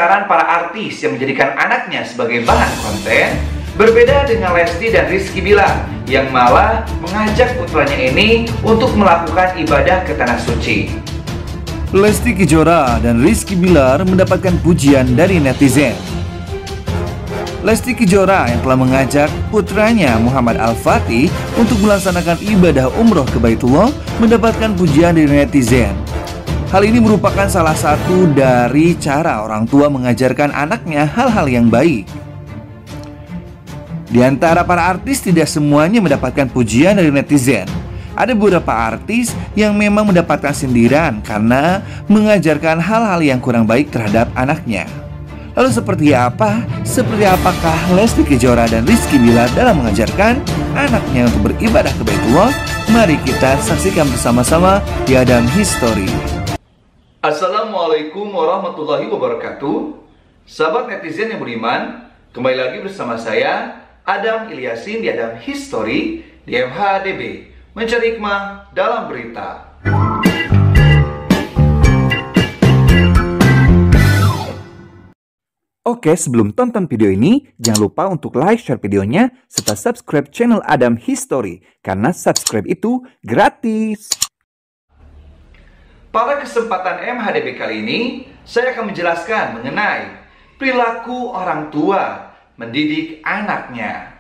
Saran para artis yang menjadikan anaknya sebagai bahan konten berbeda dengan Lesti dan Rizky Bilar yang malah mengajak putranya ini untuk melakukan ibadah ke tanah suci. Lesti Kejora dan Rizky Bilar mendapatkan pujian dari netizen. Lesti Kejora yang telah mengajak putranya Muhammad Al-Fatih untuk melaksanakan ibadah umroh ke Baitullah mendapatkan pujian dari netizen. Hal ini merupakan salah satu dari cara orang tua mengajarkan anaknya hal-hal yang baik. Di antara para artis tidak semuanya mendapatkan pujian dari netizen. Ada beberapa artis yang memang mendapatkan sindiran karena mengajarkan hal-hal yang kurang baik terhadap anaknya. Lalu seperti apa? Seperti apakah Lesti Kejora dan Rizky Bilar dalam mengajarkan anaknya untuk beribadah ke Baitullah? Mari kita saksikan bersama-sama di Adam History. Assalamualaikum warahmatullahi wabarakatuh. Sahabat netizen yang beriman, kembali lagi bersama saya Adam Ilyasin di Adam History di MHDB, mencari hikmah dalam berita. Oke, sebelum tonton video ini, jangan lupa untuk like, share videonya, serta subscribe channel Adam History, karena subscribe itu gratis. Pada kesempatan MHDB kali ini, saya akan menjelaskan mengenai perilaku orang tua mendidik anaknya.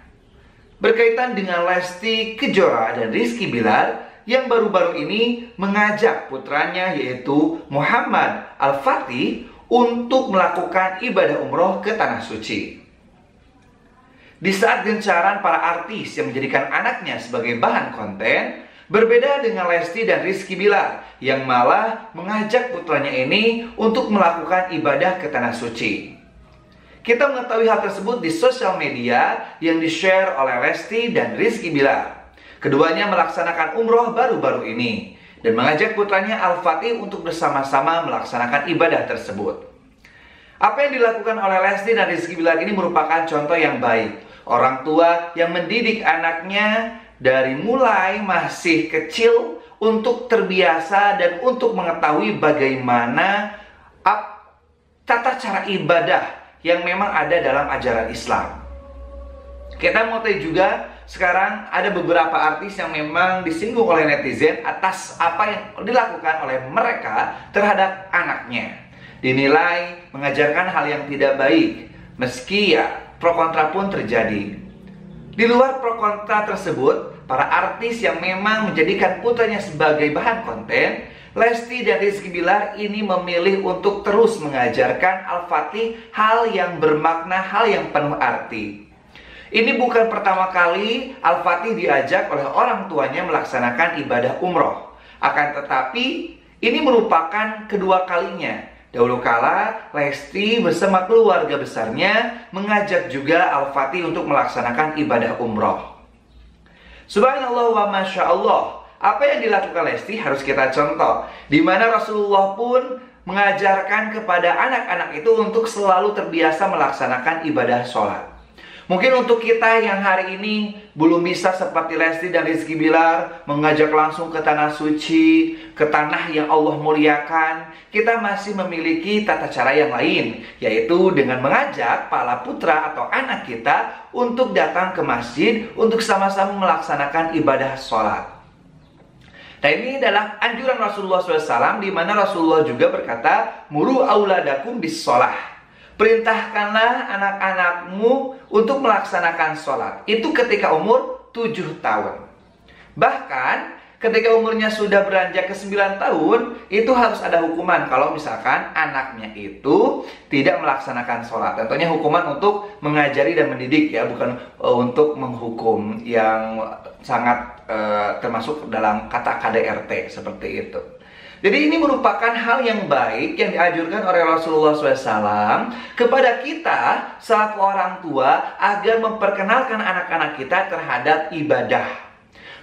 Berkaitan dengan Lesti Kejora dan Rizky Bilar yang baru-baru ini mengajak putranya yaitu Muhammad Al-Fatih untuk melakukan ibadah umroh ke tanah suci. Di saat gencaran para artis yang menjadikan anaknya sebagai bahan konten, berbeda dengan Lesti dan Rizky Bilar yang malah mengajak putranya ini untuk melakukan ibadah ke tanah suci. Kita mengetahui hal tersebut di sosial media yang di-share oleh Lesti dan Rizky Bilar. Keduanya melaksanakan umroh baru-baru ini dan mengajak putranya Al-Fatih untuk bersama-sama melaksanakan ibadah tersebut. Apa yang dilakukan oleh Lesti dan Rizky Bilar ini merupakan contoh yang baik. Orang tua yang mendidik anaknya dari mulai masih kecil untuk terbiasa dan untuk mengetahui bagaimana tata cara ibadah yang memang ada dalam ajaran Islam. Kita mau tahu juga sekarang ada beberapa artis yang memang disinggung oleh netizen atas apa yang dilakukan oleh mereka terhadap anaknya. Dinilai mengajarkan hal yang tidak baik, meski pro kontra pun terjadi. Di luar pro kontra tersebut, para artis yang memang menjadikan putranya sebagai bahan konten, Lesti dan Rizky Bilar ini memilih untuk terus mengajarkan Al-Fatih hal yang bermakna, hal yang penuh arti. Ini bukan pertama kali Al-Fatih diajak oleh orang tuanya melaksanakan ibadah umroh. Akan tetapi, ini merupakan kedua kalinya. Dahulu kala, Lesti bersama keluarga besarnya mengajak juga Al-Fatih untuk melaksanakan ibadah umroh. Subhanallah wa Masya Allah. Apa yang dilakukan Lesti harus kita contoh, di mana Rasulullah pun mengajarkan kepada anak-anak itu untuk selalu terbiasa melaksanakan ibadah sholat. Mungkin untuk kita yang hari ini belum bisa seperti Lesti dan Rizky Bilar mengajak langsung ke tanah suci, ke tanah yang Allah muliakan, kita masih memiliki tata cara yang lain, yaitu dengan mengajak para putra atau anak kita untuk datang ke masjid untuk sama-sama melaksanakan ibadah sholat. Nah, ini adalah anjuran Rasulullah SAW, di mana Rasulullah juga berkata, "Muru auladakum bis sholah." Perintahkanlah anak-anakmu untuk melaksanakan sholat. Itu ketika umur 7 tahun. Bahkan ketika umurnya sudah beranjak ke 9 tahun, itu harus ada hukuman kalau misalkan anaknya itu tidak melaksanakan sholat. Tentunya hukuman untuk mengajari dan mendidik ya, bukan untuk menghukum, yang sangat termasuk dalam kata KDRT seperti itu. Jadi ini merupakan hal yang baik yang dianjurkan oleh Rasulullah SAW kepada kita selaku orang tua agar memperkenalkan anak-anak kita terhadap ibadah.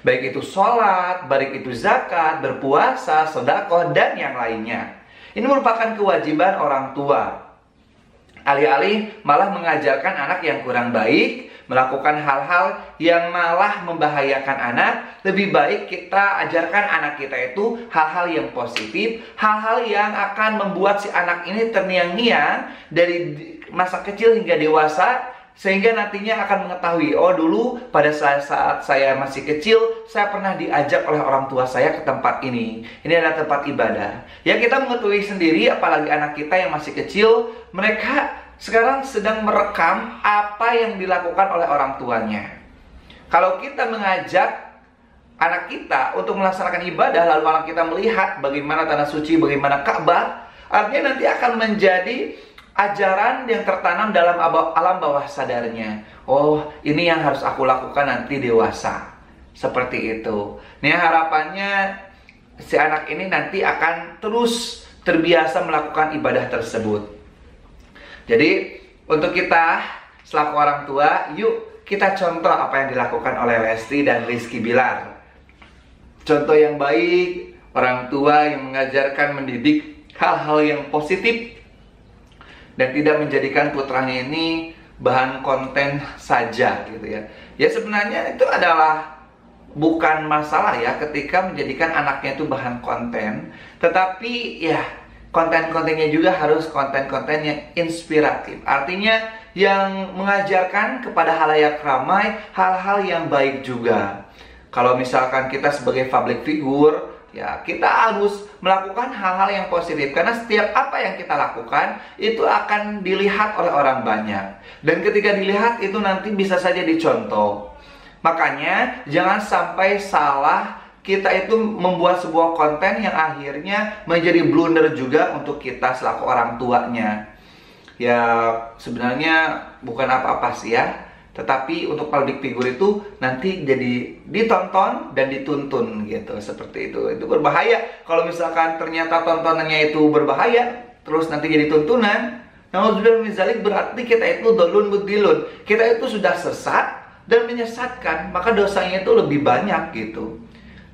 Baik itu sholat, baik itu zakat, berpuasa, sedekah, dan yang lainnya. Ini merupakan kewajiban orang tua Alih-alih malah mengajarkan anak yang kurang baik, melakukan hal-hal yang malah membahayakan anak, lebih baik kita ajarkan anak kita itu hal-hal yang positif, hal-hal yang akan membuat si anak ini terngiang-ngiang dari masa kecil hingga dewasa, sehingga nantinya akan mengetahui, oh dulu pada saat saya masih kecil, saya pernah diajak oleh orang tua saya ke tempat ini. Ini adalah tempat ibadah. Ya, kita mengetahui sendiri, apalagi anak kita yang masih kecil, mereka sekarang sedang merekam apa yang dilakukan oleh orang tuanya. Kalau kita mengajak anak kita untuk melaksanakan ibadah, lalu anak kita melihat bagaimana tanah suci, bagaimana Ka'bah, artinya nanti akan menjadi ajaran yang tertanam dalam alam bawah sadarnya. Oh, ini yang harus aku lakukan nanti dewasa. Seperti itu. Nih harapannya si anak ini nanti akan terus terbiasa melakukan ibadah tersebut. Jadi untuk kita selaku orang tua, yuk kita contoh apa yang dilakukan oleh Lesti dan Rizky Bilar. Contoh yang baik, orang tua yang mengajarkan, mendidik hal-hal yang positif, dan tidak menjadikan putranya ini bahan konten saja gitu ya. Ya sebenarnya itu adalah bukan masalah ya ketika menjadikan anaknya itu bahan konten. Tetapi ya konten-kontennya juga harus konten-konten yang inspiratif. Artinya yang mengajarkan kepada halayak ramai hal-hal yang baik juga. Kalau misalkan kita sebagai public figure, ya kita harus melakukan hal-hal yang positif, karena setiap apa yang kita lakukan itu akan dilihat oleh orang banyak, dan ketika dilihat itu nanti bisa saja dicontoh. Makanya jangan sampai salah kita itu membuat sebuah konten yang akhirnya menjadi blunder juga untuk kita selaku orang tuanya. Ya sebenarnya bukan apa-apa sih ya, tetapi untuk public figure itu nanti jadi ditonton dan dituntun gitu, seperti itu. Itu berbahaya kalau misalkan ternyata tontonannya itu berbahaya, terus nanti jadi tuntunan. Naudzubillah min dzalik, berarti kita itu dolun mudilun. Kita itu sudah sesat dan menyesatkan, maka dosanya itu lebih banyak gitu.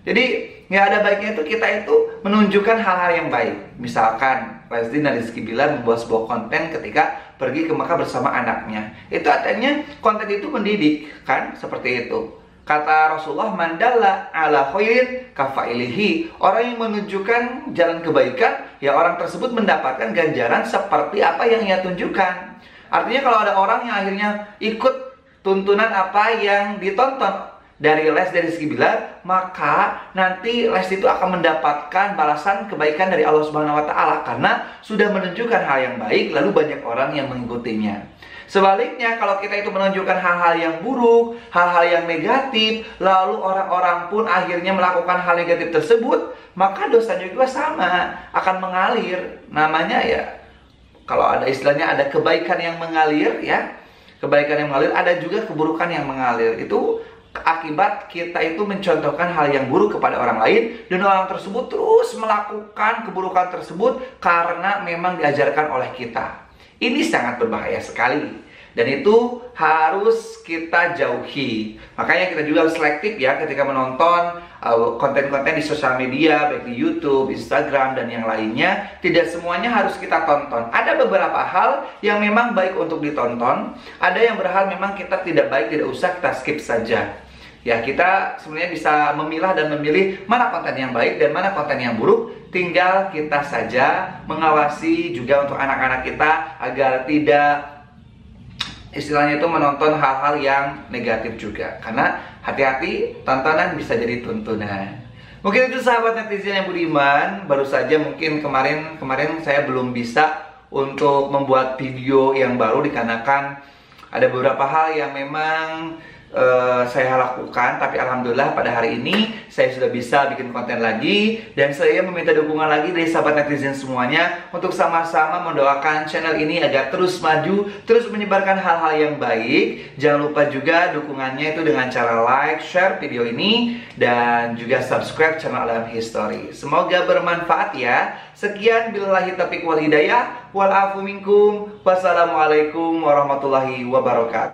Jadi nggak ada baiknya itu kita itu menunjukkan hal-hal yang baik. Misalkan Lesti dan Rizky Bilar membuat sebuah konten ketika pergi ke Mekah bersama anaknya. Itu artinya konten itu mendidik kan, seperti itu. Kata Rasulullah, mandalla ala khairin kafailihi. Orang yang menunjukkan jalan kebaikan, ya orang tersebut mendapatkan ganjaran seperti apa yang ia tunjukkan. Artinya kalau ada orang yang akhirnya ikut tuntunan apa yang ditonton dari Les dari Rizky Bilar, maka nanti Les itu akan mendapatkan balasan kebaikan dari Allah Subhanahu wa Ta'ala, karena sudah menunjukkan hal yang baik, lalu banyak orang yang mengikutinya. Sebaliknya, kalau kita itu menunjukkan hal-hal yang buruk, hal-hal yang negatif, lalu orang-orang pun akhirnya melakukan hal negatif tersebut, maka dosanya juga sama, akan mengalir. Namanya ya, kalau ada istilahnya ada kebaikan yang mengalir ya, kebaikan yang mengalir, ada juga keburukan yang mengalir. Itu akibat kita itu mencontohkan hal yang buruk kepada orang lain, dan orang tersebut terus melakukan keburukan tersebut karena memang diajarkan oleh kita. Ini sangat berbahaya sekali, dan itu harus kita jauhi. Makanya kita juga harus selektif ya ketika menonton konten-konten di sosial media, baik di YouTube, Instagram, dan yang lainnya. Tidak semuanya harus kita tonton. Ada beberapa hal yang memang baik untuk ditonton, ada yang berhal memang kita tidak baik, tidak usah, kita skip saja. Ya, kita sebenarnya bisa memilah dan memilih mana konten yang baik dan mana konten yang buruk. Tinggal kita saja mengawasi juga untuk anak-anak kita agar tidak istilahnya itu menonton hal-hal yang negatif juga. Karena hati-hati, tontonan bisa jadi tuntunan. Mungkin itu sahabat netizen yang budiman. Baru saja mungkin kemarin saya belum bisa untuk membuat video yang baru dikarenakan ada beberapa hal yang memang saya lakukan, tapi alhamdulillah pada hari ini saya sudah bisa bikin konten lagi, dan saya meminta dukungan lagi dari sahabat netizen semuanya untuk sama-sama mendoakan channel ini agar terus maju, terus menyebarkan hal-hal yang baik. Jangan lupa juga dukungannya itu dengan cara like, share video ini, dan juga subscribe channel Alam History. Semoga bermanfaat ya. Sekian, billahi taufiq wal hidayah, wal afu minkum. Wassalamualaikum warahmatullahi wabarakatuh.